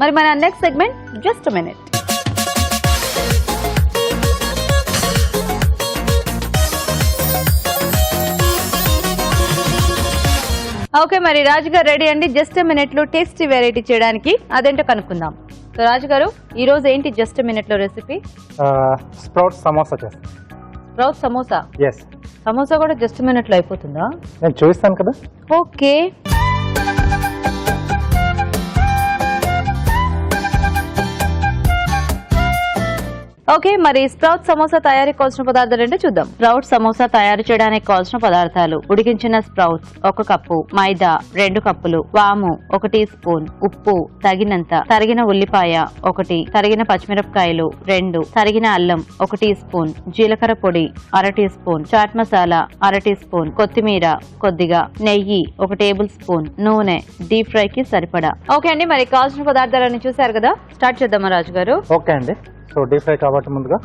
మరి మన next segment just minute. Okay, మరి రాజు గారు రెడీ అండి జస్ట్ మినిట్ లో టేస్టీ వెరైటీ చేయడానికి. అదేంటో కనుక్కుందాం. సో రాజు గారు, ఈ రోజు ఏంటి జస్ట్ మినిట్ లో రెసిపీ? స్ప్రౌట్స్ సమోసా చేస్తాను. స్ప్రౌట్ సమోసా. ఎస్. సమోసా కూడా జస్ట్ మినిట్ లో అయిపోతుందా? నేను చూపిస్తాను కదా. ఓకే. ఓకే, మరి స్ప్రౌట్ సమోసా తయారీకి కావాల్సిన పదార్థాలు ఏంటో చూద్దాం. స్ప్రౌట్ సమోసా తయారు చేయడానికి కావాల్సిన పదార్థాలు: ఉడికించిన స్ప్రౌట్స్ 1 కప్పు, మైదా 2 కప్పులు, వాము 1 టీ స్పూన్, ఉప్పు తగినంత, తరిగిన ఉల్లిపాయ 1, తరిగిన పచ్చిమిరపకాయలు 2, తరిగిన అల్లం 1 టీ స్పూన్, జీలకర్ర పొడి 1/2 teaspoon, chaat masala 1/2 teaspoon, కొత్తిమీర కొద్దిగా, నెయ్యి 1 టేబుల్ స్పూన్, నూనె డీప్ ఫ్రై కి సరిపడా. ఓకే అండి, మరి కావాల్సిన పదార్థాలన్నీ చూసారు కదా, స్టార్ట్ చేద్దామా రాజు గారు? ఓకే అండి. సో డీప్ ఫ్రై కాబట్టి ముందుగా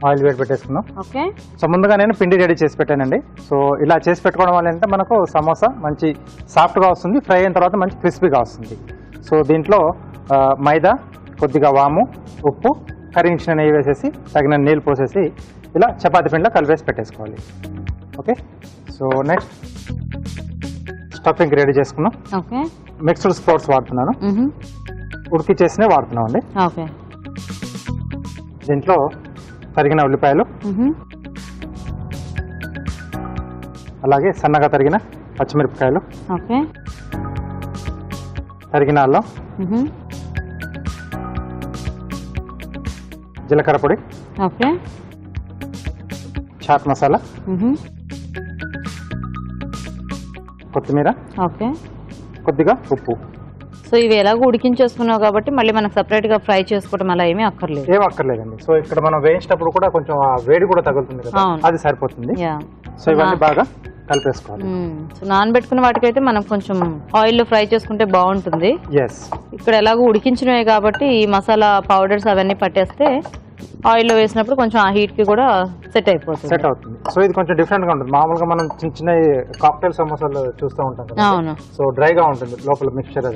ఆయిల్ వేడి పెట్టేసుకుందాం. ఓకే. సో ముందుగా నేను పిండి రెడీ చేసి పెట్టానండి. సో ఇలా చేసి పెట్టుకోవడం వల్ల ఏంటంటే మనకు సమోసా మంచి సాఫ్ట్గా వస్తుంది, ఫ్రై అయిన తర్వాత మంచి క్రిస్పీగా వస్తుంది. సో దీంట్లో మైదా, కొద్దిగా వాము, ఉప్పు, కరిగించిన నెయ్యి వేసేసి తగిన నీళ్ళు పోసేసి ఇలా చపాతీ పిండిలో కలిపేసి పెట్టేసుకోవాలి. Okay. So next stuffing ready చేసుకున్నాం. ఓకే. మిక్స్డ్ స్ప్రౌట్స్ వాడుతున్నాను, ఉడికి చేసినవి వాడుతున్నాం అండి. ఓకే. దీంట్లో తరిగిన ఉల్లిపాయలు, అలాగే సన్నగా తరిగిన పచ్చిమిరపకాయలు, ఓకే, తరిగిన అల్లం, జీలకర్ర పొడి, ఓకే, చాట్ మసాలా, కొత్తిమీర, ఓకే, కొద్దిగా ఉప్పు. సో ఇవి ఎలాగో ఉడికించేసుకున్నావు కాబట్టి మళ్ళీ మనకు సపరేట్ గా ఫ్రై చేసుకోవడం అలా ఏమీ అక్కర్లేదు. ఏం అక్కర్లేదండి. సో ఇక్కడ మనం వేయించేటప్పుడు కూడా కొంచెం వేడి కూడా తగులుతుంది కదా, అది సరిపోతుంది. సో ఇవన్నీ బాగా కలిపేసుకోవాలి. సో నానబెట్టుకున్న వాటికైతే మనం కొంచెం ఆయిల్ లో ఫ్రై చేసుకుంటే బాగుంటుంది. ఇక్కడ ఎలాగో ఉడికించినవే కాబట్టి ఈ మసాలా పౌడర్స్ అవన్నీ పట్టేస్తే ఆయిల్ లో వేసినప్పుడు కొంచెం ఆ హీట్ కి కూడా సెట్ అవుతుంది. సో ఇది కొంచెం డిఫరెంట్ గా ఉంటుంది. మామూలుగా మనం చిన్న చిన్న కాక్టైల్ సమోసాలు చూస్తూ ఉంటాం కదా. అవును. సో డ్రైగా ఉంటుంది లోపల మిక్చర్.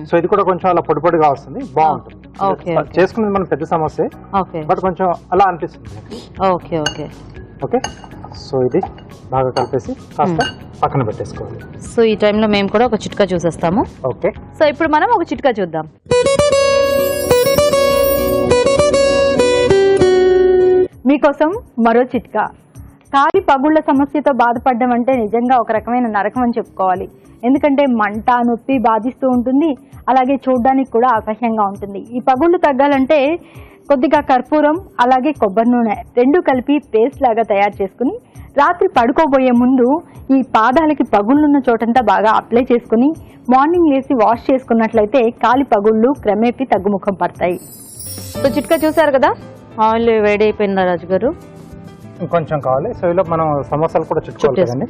సో ఇది కూడా కొంచెం అలా పొడి పొడిగా వస్తుంది, బాగుంటుంది. చేసుకునేది మనం పెద్ద సమోసే, బట్ కొంచెం అలా అనిపిస్తుంది. Okay okay okay. సో ఇది బాగా కలిపేసి కాస్త పక్కన పెట్టేసుకోవాలి. సో ఈ టైంలో మేము కూడా ఒక చిట్కా చూసేస్తాము. ఓకే. సో ఇప్పుడు మనం ఒక చిట్కా చూద్దాం. మీకోసం మరో చిట్కా. కాలి పగుళ్ల సమస్యతో బాధపడడం అంటే నిజంగా ఒక రకమైన నరకం అని చెప్పుకోవాలి. ఎందుకంటే మంట, నొప్పి బాధిస్తూ ఉంటుంది, అలాగే చూడడానికి కూడా అసహ్యంగా ఉంటుంది. ఈ పగుళ్ళు తగ్గాలంటే కొద్దిగా కర్పూరం, అలాగే కొబ్బరి నూనె 2 కలిపి పేస్ట్ లాగా తయారు చేసుకుని రాత్రి పడుకోబోయే ముందు ఈ పాదాలకి పగుళ్ళున్న చోటంతా బాగా అప్లై చేసుకుని మార్నింగ్ లేసి వాష్ చేసుకున్నట్లయితే కాలి పగుళ్ళు క్రమేపీ తగ్గుముఖం పడతాయి. సో చిట్కా చూసారు కదా, ఆయిల్ వేడి అయిపోయిందా రాజు గారు? ఇంకొంచెం కావాలి. సో ఇలా మనం సమోసాలు కూడా చుట్టుకోవాలి కదండి.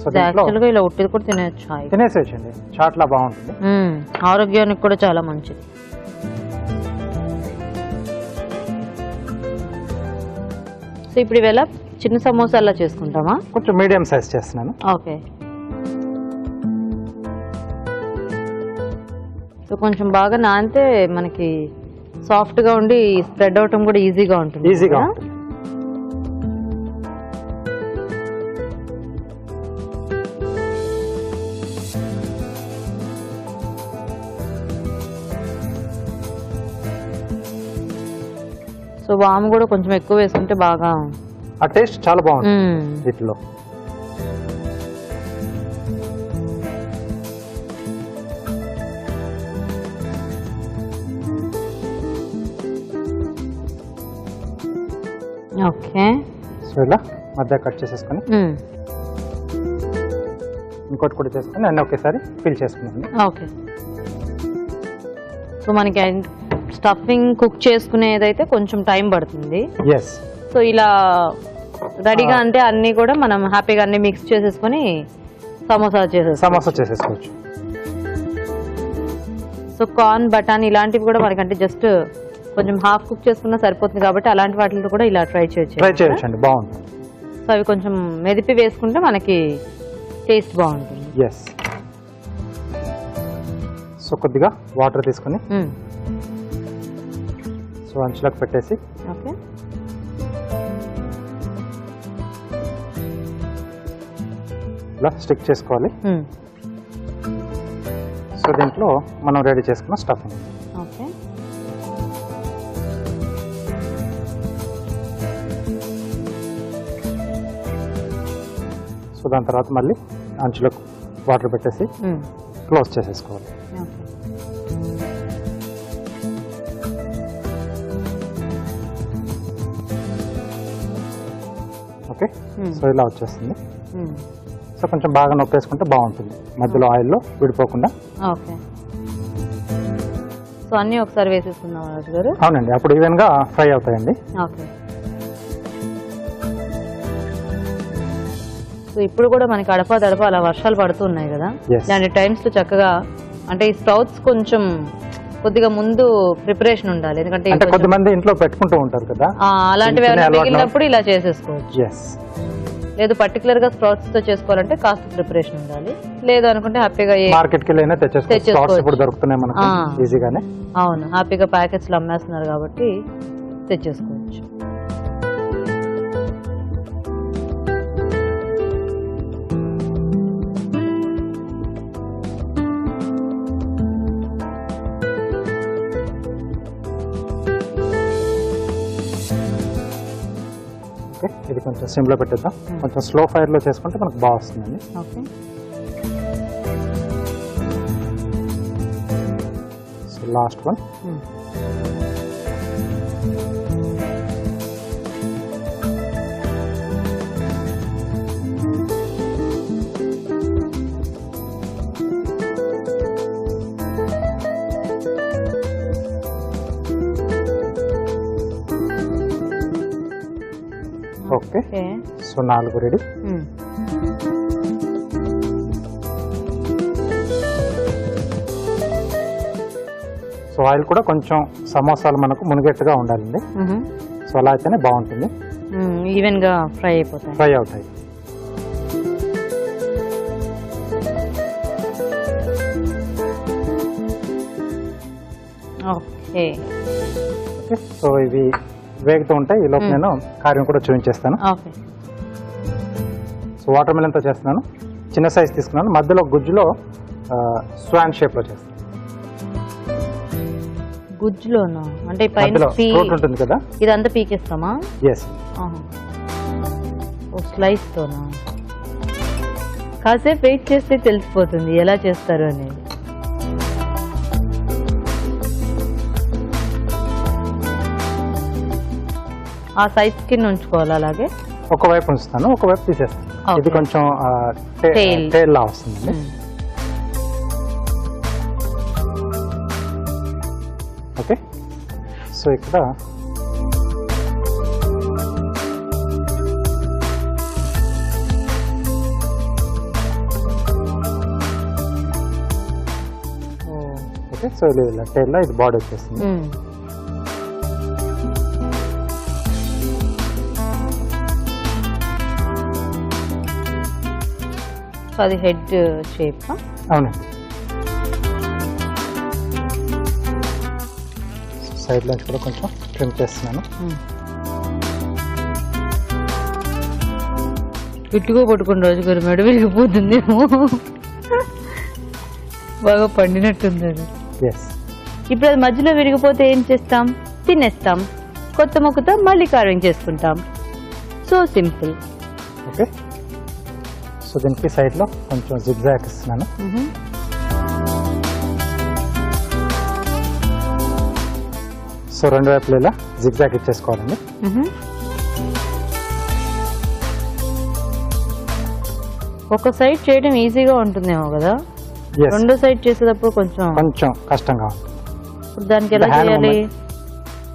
సో యాక్చువల్గా ఇలా ఉట్టిది కూడా తినేసేయచ్చండి, చాట్లా బాగుంటుంది, ఆరోగ్యానికి కూడా చాలా మంచిది. సో ఇప్పుడు ఇవేళ చిన్న సమోసాలా చేసుకుంటామా? కొంచెం మీడియం సైజ్ చేస్తున్నాను. ఓకే. సో కొంచెం బాగా నానితే మనకి సాఫ్ట్ గా ఉండి స్ప్రెడ్ అవటం కూడా ఈజీగా ఉంటుంది. సో వాము కూడా కొంచెం ఎక్కువ వేసుకుంటే బాగా ఆ టేస్ట్ చాలా బాగుంటుంది వీటిలో. ఓకే. సో ఇలా మధ్య కట్ చేసేసుకొని ఇంకోటి కూడా చేసుకొని అన్నీ ఒకేసారి ఫిల్ చేసుకున్నాను. ఓకే. సో మనకి స్టఫింగ్ కుక్ చేసుకునేదైతే కొంచెం టైం పడుతుంది. సో ఇలా రెడీగా అంటే అన్ని కూడా మనం హ్యాపీగా అన్ని మిక్స్ చేసేసుకొని సమోసా చేసేసుకోవచ్చు. సో కార్న్, బటాన్ ఇలాంటివి కూడా మనకంటే జస్ట్ కొంచెం హాఫ్ కుక్ చేసుకున్నా సరిపోతుంది కాబట్టి అలాంటి వాటితో కూడా ఇలా ట్రై చేయొచ్చు. బాగుంటుంది. సో అవి కొంచెం మెదిపి వేసుకుంటే మనకి టేస్ట్ బాగుంటుంది. సో కొద్దిగా వాటర్ తీసుకొని సో అంచులకు పెట్టేసి ఓకే ఇలా స్టిక్ చేసుకోవాలి. సో దీంట్లో మనం రెడీ చేసుకున్న స్టఫింగ్. ఓకే సో దాని తర్వాత మళ్ళీ అంచులకు వాటర్ పెట్టేసి క్లోజ్ చేసేసుకోవాలి. ఓకే సో ఇలా వచ్చేస్తుంది. సో కొంచెం బాగా నొప్పేసుకుంటే బాగుంటుంది, మధ్యలో ఆయిల్లో విడిపోకుండా. ఓకే సో అన్నీ ఒకసారి వేసేసుకుందాం రాజు గారు. అవునండి, అప్పుడు ఈవెన్గా ఫ్రై అవుతాయండి. ఓకే సో ఇప్పుడు కూడా మనకి అడప అలా వర్షాలు పడుతున్నాయి కదా, Yes. ఇలాంటి టైమ్స్లో చక్కగా అంటే ఈ స్ప్రౌట్స్ కొంచెం కొద్దిగా ముందు ప్రిపరేషన్ ఉండాలి, ఎందుకంటే అంటే కొద్దిమంది ఇంట్లో పెట్టుకుంటూ ఉంటారు కదా, అలాంటివి చిన్న ఏమైనా అలవాటు మిగిలినప్పుడు ఇలా చేసేసుకోవచ్చు. ఎస్. లేదు పర్టికులర్ గా స్ప్రౌట్స్ తో చేసుకోవాలంటే కాస్త ప్రిపరేషన్ ఉండాలి, లేదు అనుకుంటే హ్యాపీగా మార్కెట్కి వెళ్ళైనా తెచ్చేసుకోవచ్చు. స్ప్రౌట్స్ ఇప్పుడు దొరుకుతున్నాయి మనకు ఈజీగానే. అవును, హ్యాపీగా ప్యాకెట్స్ లో అమ్మేస్తున్నారు కాబట్టి తెచ్చేసుకోవచ్చు. ఓకే, ఇది కొంచెం సిమ్లో పెట్టేద్దాం. కొంచెం స్లో ఫైర్లో చేసుకుంటే మనకు బాగా వస్తుందండి. Okay so last one. Okay so 4 ready. So oil కూడా కొంచెం సమోసాలు మనకు మునిగేట్టుగా ఉండాలండి. సో అలా అయితేనే బాగుంటుంది, ఈవెన్ గా ఫ్రై అయిపోతాయి, ఫ్రై అవుతాయి. ఓకే ఓకే సో ఇవి వేగుతూ ఉంటాయి, ఈ లోపు నేను కార్యం కూడా చూపించేస్తాను. ఓకే సో వాటర్ మిలన్తో చేస్తున్నాను, చిన్న సైజ్ తీసుకున్నాను, మధ్యలో గుజ్జులో స్వాన్ షేప్లో చేస్తాను. గుజ్జులోనా అంటే పైన మధ్యలో ఫ్రూట్ ఉంటుంది కదా, ఇదంతా పీకేస్తామా? ఎస్. ఓ స్లైస్ తోనా? కాసేపు వెయిట్ చేస్తే తెలిసిపోతుంది ఎలా చేస్తారు అనేది. ఆ సైజ్ కింద ఉంచుకోవాలి, అలాగే ఒకవైపు ఉంచుతాను, ఒకవైపు తీసేస్తాను. Okay. ఇది కొంచెం Tail. టేల్ లా వస్తుంది. ఓకే సో ఇక్కడ ఓకే సో ఇలా టేల్లో ఇది బాడీ వచ్చేస్తుంది. అది హెడ్ షేప్. అవునండి, సైడ్ నుంచి కూడా కొంచెం ట్రిమ్ చేస్తున్నాను. ఇట్టుగా పట్టుకుని రోజు గారు మెడ విరిగిపోతుందేమో, బాగా పండినట్టుంది అది. ఎస్. ఇప్పుడు అది మధ్యలో విరిగిపోతే ఏం చేస్తాం? తినేస్తాం, కొత్త మొక్కతో మళ్ళీ కార్వింగ్ చేసుకుంటాం. So simple. ఓకే సో దీనికి సైడ్లో కొంచెం జిగ్జాగ్ ఇస్తున్నాను. సో రెండు వైపులు ఇలా జిగ్జాగ్ ఇచ్చేసుకోవాలండి. ఒక సైడ్ చేయడం ఈజీగా ఉంటుందేమో కదా, Yes. రెండో సైడ్ చేసేటప్పుడు కొంచెం కష్టంగా ఉంటుంది. ఇప్పుడు దానికి ఎలా hand చేయాలి?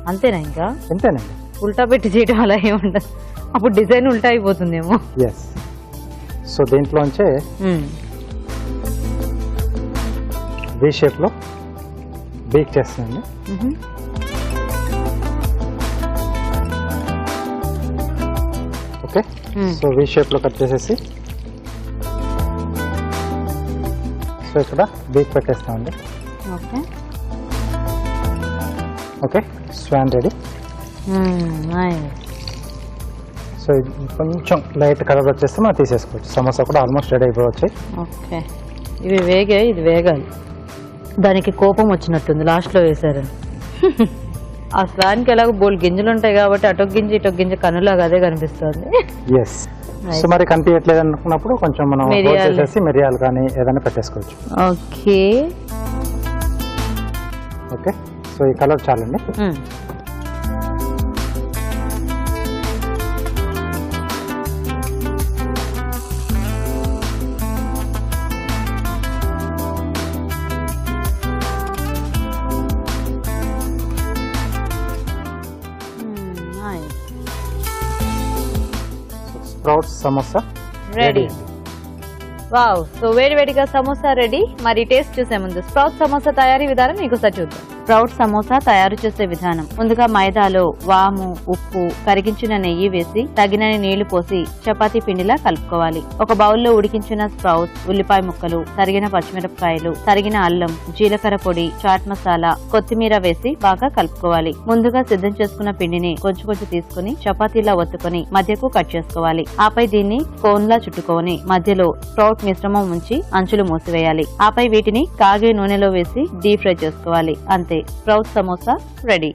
అంతేనా? ఇంకా అంతేనండి. ఉల్టా పెట్టి చేయడం అలా ఏముండదు, అప్పుడు డిజైన్ ఉల్టా అయిపోతుందేమో. ఎస్. సో దీంట్లోంచే వి షేప్లో బేక్ చేస్తుందండి. ఓకే సో వి షేప్లో కట్ చేసేసి సో ఇక్కడ బేక్ పెట్టేస్తామండి. ఓకే ఓకే స్వాన్ రెడీ. నైస్. సో ఇది కొంచెం లైట్ కలర్ వచ్చేస్తే మనం తీసేసుకోవచ్చు. సమోసా కూడా ఆల్మోస్ట్ రెడీ అయిపోవచ్చు. ఓకే ఇవి వేగాయి, ఇది వేగాలి. దానికి కోపం వచ్చినట్టుంది లాస్ట్లో వేసారని. ఆ స్వాన్కి ఎలాగో బోల్ గింజలు ఉంటాయి కాబట్టి అటొక గింజ ఇటొక గింజ కనులాగా అదే కనిపిస్తుంది. ఎస్. సో మరి కనిపించట్లేదు అనుకున్నప్పుడు కొంచెం మనం మిరియాలు. చేసేసి మిరియాలు కానీ ఏదైనా పెట్టేసుకోవచ్చు. ఓకే ఓకే సో ఈ కలర్ చాలండి. Sprouts samosa ready. Wow. So వేడివేడిగా సమోసా రెడీ. మరి టేస్ట్ చూసే ముందు స్ప్రౌట్ సమోసా తయారీ విధానం మీకు చూద్దాం. స్ప్రౌట్ సమోసా తయారు చేసే విధానం. ముందుగా మైదాలో వాము, ఉప్పు, కరిగించిన నెయ్యి వేసి తగినన్ని నీళ్లు పోసి చపాతీ పిండిలా కలుపుకోవాలి. ఒక బౌల్లో ఉడికించిన స్ప్రౌట్స్, ఉల్లిపాయ ముక్కలు, తరిగిన పచ్చిమిరపకాయలు, తరిగిన అల్లం, జీలకర్ర పొడి, చాట్ మసాలా, కొత్తిమీర వేసి బాగా కలుపుకోవాలి. ముందుగా సిద్ధం చేసుకున్న పిండిని కొంచెం కొంచెం తీసుకుని చపాతీలా ఒత్తుకొని మధ్యకు కట్ చేసుకోవాలి. ఆపై దీన్ని కోన్లా చుట్టుకొని మధ్యలో స్ప్రౌట్ మిశ్రమం ఉంచి అంచులు మూసివేయాలి. ఆపై వీటిని కాగే నూనెలో వేసి డీప్ ఫ్రై చేసుకోవాలి. అంతే, స్ప్రౌట్ సమోసా రెడీ.